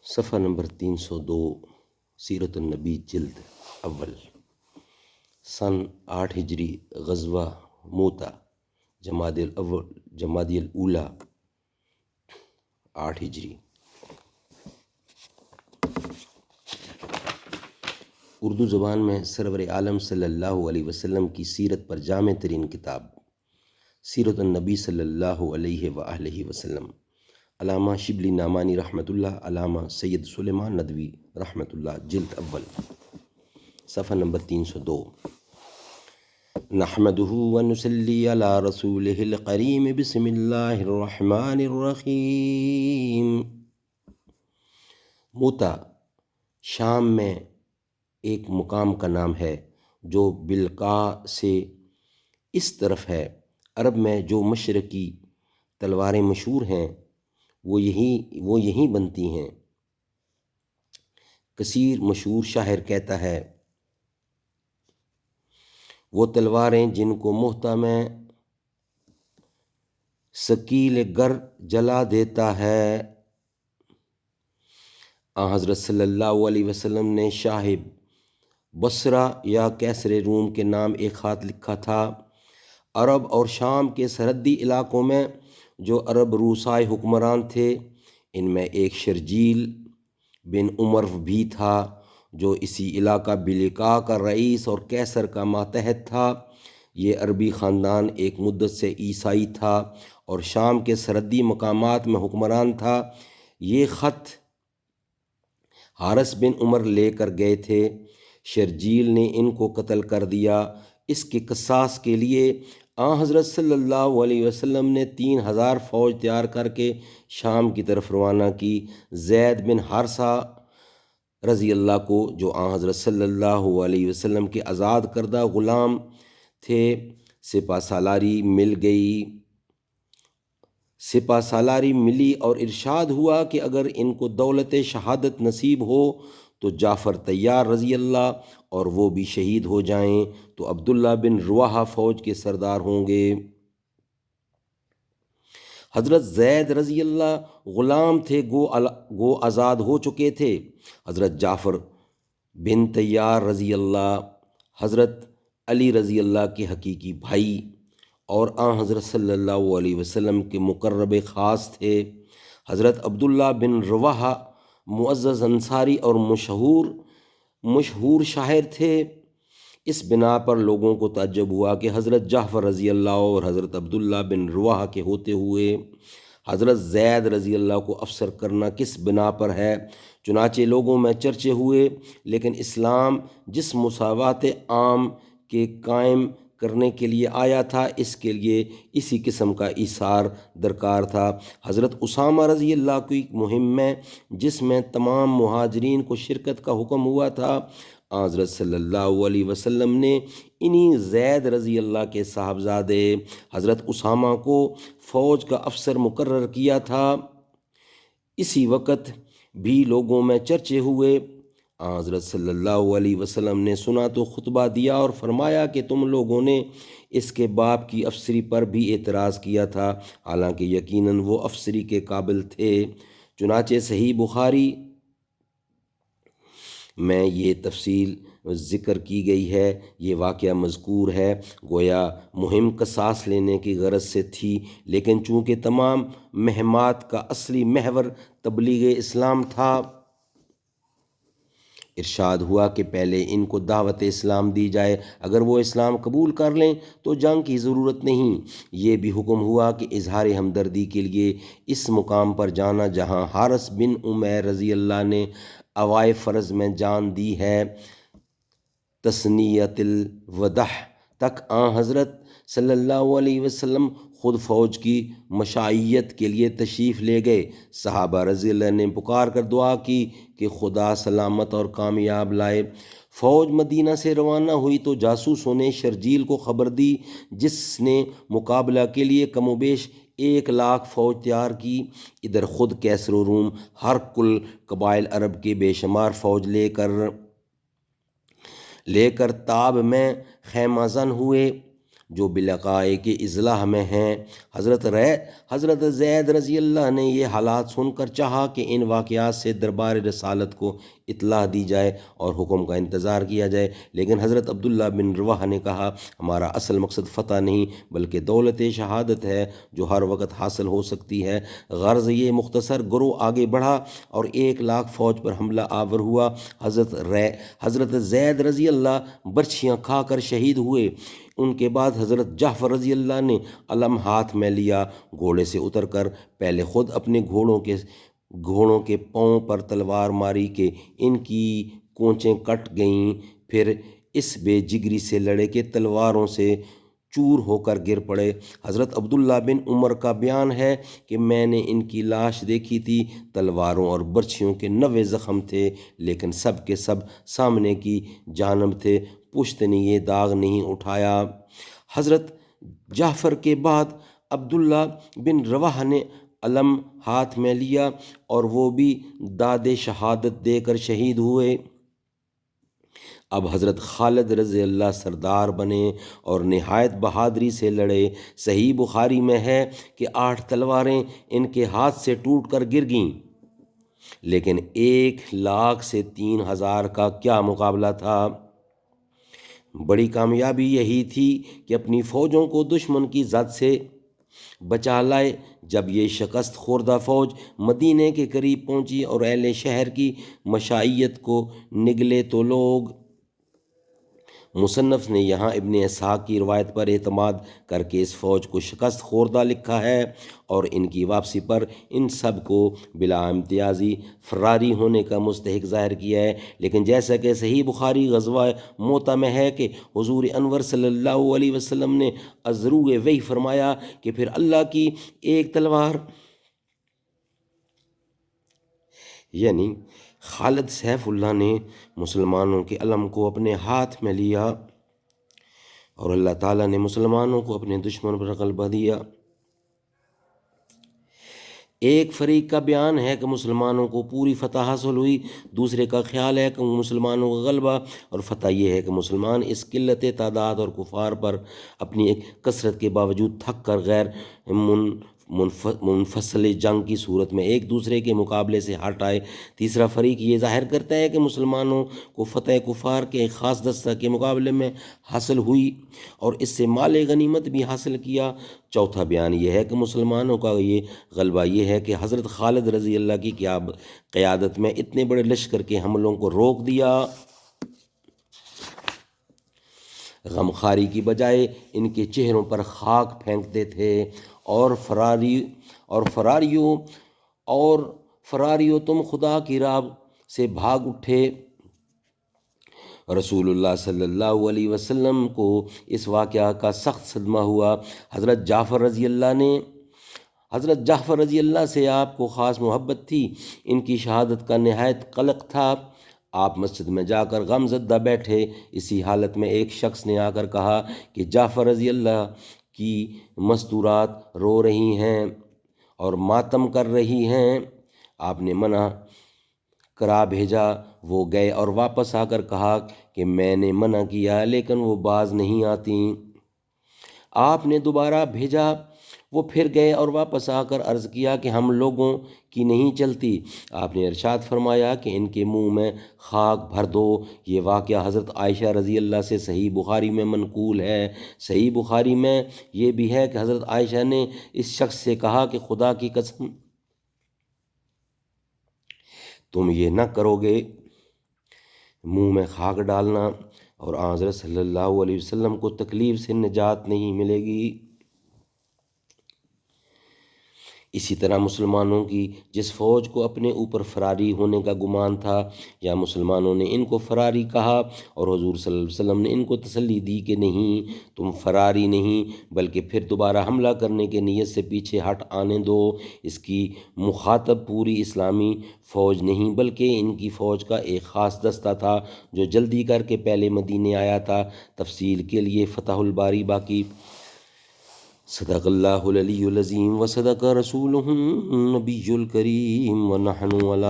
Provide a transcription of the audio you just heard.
صفحہ نمبر 302 سیرت النبی جلد اول۔ سن 8 ہجری غزوہ موتا جمادی الاولی 8 ہجری۔ اردو زبان میں سرور عالم صلی اللہ علیہ وسلم کی سیرت پر جامع ترین کتاب سیرت النبی صلی اللہ علیہ وآلہ وسلم، علامہ شبلی نعمانی رحمۃ اللہ، علامہ سید سلیمان ندوی رحمۃ اللہ، جلد اول، صفحہ نمبر 302۔ نحمدہ ونصلی علی رسولہ الکریم، بسم اللہ الرحمن الرحیم۔ موتا شام میں ایک مقام کا نام ہے جو بالقاء سے اس طرف ہے۔ عرب میں جو مشرقی تلواریں مشہور ہیں وہ یہیں بنتی ہیں۔ کثیر مشہور شاعر کہتا ہے، وہ تلواریں جن کو موتا میں ثقیل گر جلا دیتا ہے۔ آن حضرت صلی اللہ علیہ وسلم نے شاہ بصرہ یا کیسر روم کے نام ایک خط لکھا تھا۔ عرب اور شام کے سرحدی علاقوں میں جو عرب روسائے حکمران تھے، ان میں ایک شرجیل بن عمر بھی تھا جو اسی علاقہ بالقاء کا رئیس اور کیسر کا ماتحت تھا۔ یہ عربی خاندان ایک مدت سے عیسائی تھا اور شام کے سرحدی مقامات میں حکمران تھا۔ یہ خط حارث بن عمر لے کر گئے تھے۔ شرجیل نے ان کو قتل کر دیا۔ اس کے قصاص کے لیے آن حضرت صلی اللہ علیہ وسلم نے 3000 فوج تیار کر کے شام کی طرف روانہ کی۔ زید بن حارثہ رضی اللہ کو، جو آن حضرت صلی اللہ علیہ وسلم کے آزاد کردہ غلام تھے، سپہ سالاری ملی اور ارشاد ہوا کہ اگر ان کو دولت شہادت نصیب ہو تو جعفر طیار رضی اللہ اور وہ بھی شہید ہو جائیں تو عبداللہ بن رواحہ فوج کے سردار ہوں گے۔ حضرت زید رضی اللہ غلام تھے، گو آزاد ہو چکے تھے۔ حضرت جعفر بن طیار رضی اللہ حضرت علی رضی اللہ کے حقیقی بھائی اور آن حضرت صلی اللہ علیہ وسلم کے مقرب خاص تھے۔ حضرت عبداللہ بن رواحہ معزز انصاری اور مشہور شاعر تھے۔ اس بنا پر لوگوں کو تعجب ہوا کہ حضرت جعفر رضی اللہ اور حضرت عبداللہ بن رواحہ کے ہوتے ہوئے حضرت زید رضی اللہ کو افسر کرنا کس بنا پر ہے۔ چنانچہ لوگوں میں چرچے ہوئے، لیکن اسلام جس مساوات عام کے قائم کرنے کے لیے آیا تھا، اس کے لیے اسی قسم کا ایثار درکار تھا۔ حضرت اسامہ رضی اللہ کی مہم میں، جس میں تمام مہاجرین کو شرکت کا حکم ہوا تھا، حضرت صلی اللہ علیہ وسلم نے انہی زید رضی اللہ کے صاحبزادے حضرت اسامہ کو فوج کا افسر مقرر کیا تھا۔ اسی وقت بھی لوگوں میں چرچے ہوئے۔ حضرت صلی اللہ علیہ وسلم نے سنا تو خطبہ دیا اور فرمایا کہ تم لوگوں نے اس کے باپ کی افسری پر بھی اعتراض کیا تھا، حالانکہ یقیناً وہ افسری کے قابل تھے۔ چنانچہ صحیح بخاری میں یہ تفصیل ذکر کی گئی ہے۔ یہ واقعہ مذکور ہے، گویا مہم قصاص لینے کی غرض سے تھی، لیکن چونکہ تمام مہمات کا اصلی محور تبلیغ اسلام تھا، ارشاد ہوا کہ پہلے ان کو دعوت اسلام دی جائے، اگر وہ اسلام قبول کر لیں تو جنگ کی ضرورت نہیں۔ یہ بھی حکم ہوا کہ اظہار ہمدردی کے لیے اس مقام پر جانا جہاں حارث بن عمیر رضی اللہ نے اوائے فرض میں جان دی ہے۔ تثنیۃ الوداع تک آن حضرت صلی اللہ علیہ وسلم خود فوج کی مشائیت کے لیے تشریف لے گئے۔ صحابہ رضی اللہ نے پکار کر دعا کی کہ خدا سلامت اور کامیاب لائے۔ فوج مدینہ سے روانہ ہوئی تو جاسوسوں نے شرجیل کو خبر دی، جس نے مقابلہ کے لیے کم و بیش 1,00,000 فوج تیار کی۔ ادھر خود کیسر و روم ہرکل قبائل عرب کے بے شمار فوج لے کر تاب میں خیمہ زن ہوئے۔ جو بلقائے کے اضلاع میں ہیں۔ حضرت زید رضی اللہ نے یہ حالات سن کر چاہا کہ ان واقعات سے دربار رسالت کو اطلاع دی جائے اور حکم کا انتظار کیا جائے، لیکن حضرت عبداللہ بن رواحہ نے کہا ہمارا اصل مقصد فتح نہیں بلکہ دولت شہادت ہے جو ہر وقت حاصل ہو سکتی ہے۔ غرض یہ مختصر گروہ آگے بڑھا اور 1,00,000 فوج پر حملہ آور ہوا۔ حضرت زید رضی اللہ برچھیاں کھا کر شہید ہوئے۔ ان کے بعد حضرت جعفر رضی اللہ نے علم ہاتھ میں لیا، گھوڑے سے اتر کر پہلے خود اپنے گھوڑوں کے پاؤں پر تلوار ماری کہ ان کی کونچیں کٹ گئیں، پھر اس بے جگری سے لڑے کہ تلواروں سے چور ہو کر گر پڑے۔ حضرت عبداللہ بن عمر کا بیان ہے کہ میں نے ان کی لاش دیکھی تھی، تلواروں اور برچھیوں کے 90 زخم تھے، لیکن سب کے سب سامنے کی جانب تھے، پشت نے یہ داغ نہیں اٹھایا۔ حضرت جعفر کے بعد عبداللہ بن رواحہ نے علم ہاتھ میں لیا اور وہ بھی داد شہادت دے کر شہید ہوئے۔ اب حضرت خالد رضی اللہ سردار بنے اور نہایت بہادری سے لڑے۔ صحیح بخاری میں ہے کہ 8 تلواریں ان کے ہاتھ سے ٹوٹ کر گر گئیں، لیکن 1,00,000 سے 3,000 کا کیا مقابلہ تھا۔ بڑی کامیابی یہی تھی کہ اپنی فوجوں کو دشمن کی زد سے بچا لائے۔ جب یہ شکست خوردہ فوج مدینے کے قریب پہنچی اور اہل شہر کی مشائیت کو نگلے تو لوگ، مصنف نے یہاں ابن اسحاق کی روایت پر اعتماد کر کے اس فوج کو شکست خوردہ لکھا ہے اور ان کی واپسی پر ان سب کو بلا امتیازی فراری ہونے کا مستحق ظاہر کیا ہے۔ لیکن جیسا کہ صحیح بخاری غزوہ موتہ میں ہے کہ حضور انور صلی اللہ علیہ وسلم نے از روئے وحی فرمایا کہ پھر اللہ کی ایک تلوار یعنی خالد سیف اللہ نے مسلمانوں کے علم کو اپنے ہاتھ میں لیا اور اللہ تعالیٰ نے مسلمانوں کو اپنے دشمن پر غلبہ دیا۔ ایک فریق کا بیان ہے کہ مسلمانوں کو پوری فتح حاصل ہوئی، دوسرے کا خیال ہے کہ مسلمانوں کا غلبہ اور فتح یہ ہے کہ مسلمان اس قلت تعداد اور کفار پر اپنی کثرت کے باوجود تھک کر غیر منفصل جنگ کی صورت میں ایک دوسرے کے مقابلے سے ہٹ آئے۔ تیسرا فریق یہ ظاہر کرتا ہے کہ مسلمانوں کو فتح کفار کے ایک خاص دستہ کے مقابلے میں حاصل ہوئی اور اس سے مال غنیمت بھی حاصل کیا۔ چوتھا بیان یہ ہے کہ مسلمانوں کا یہ غلبہ یہ ہے کہ حضرت خالد رضی اللہ کی قیادت میں اتنے بڑے لشکر کے حملوں کو روک دیا۔ غمخاری کی بجائے ان کے چہروں پر خاک پھینکتے تھے اور فراریو تم خدا کی راہ سے بھاگ اٹھے۔ رسول اللہ صلی اللہ علیہ وسلم کو اس واقعہ کا سخت صدمہ ہوا۔ حضرت جعفر رضی اللہ سے آپ کو خاص محبت تھی، ان کی شہادت کا نہایت قلق تھا۔ آپ مسجد میں جا کر غم زدہ بیٹھے، اسی حالت میں ایک شخص نے آ کر کہا کہ جعفر رضی اللہ کی مستورات رو رہی ہیں اور ماتم کر رہی ہیں۔ آپ نے منع کرا بھیجا، وہ گئے اور واپس آ کر کہا کہ میں نے منع کیا لیکن وہ باز نہیں آتیں۔ آپ نے دوبارہ بھیجا، وہ پھر گئے اور واپس آ کر عرض کیا کہ ہم لوگوں کی نہیں چلتی۔ آپ نے ارشاد فرمایا کہ ان کے منہ میں خاک بھر دو۔ یہ واقعہ حضرت عائشہ رضی اللہ سے صحیح بخاری میں منقول ہے۔ صحیح بخاری میں یہ بھی ہے کہ حضرت عائشہ نے اس شخص سے کہا کہ خدا کی قسم تم یہ نہ کرو گے، منہ میں خاک ڈالنا، اور حضرت صلی اللہ علیہ وسلم کو تکلیف سے نجات نہیں ملے گی۔ اسی طرح مسلمانوں کی جس فوج کو اپنے اوپر فراری ہونے کا گمان تھا، یا مسلمانوں نے ان کو فراری کہا اور حضور صلی اللہ علیہ وسلم نے ان کو تسلی دی کہ نہیں تم فراری نہیں بلکہ پھر دوبارہ حملہ کرنے کے نیت سے پیچھے ہٹ آنے دو، اس کی مخاطب پوری اسلامی فوج نہیں بلکہ ان کی فوج کا ایک خاص دستہ تھا جو جلدی کر کے پہلے مدینے آیا تھا۔ تفصیل کے لیے فتح الباری باقی۔ صدق اللہ العلی العظیم و صدق رسولہ النبی الکریم و نحن علی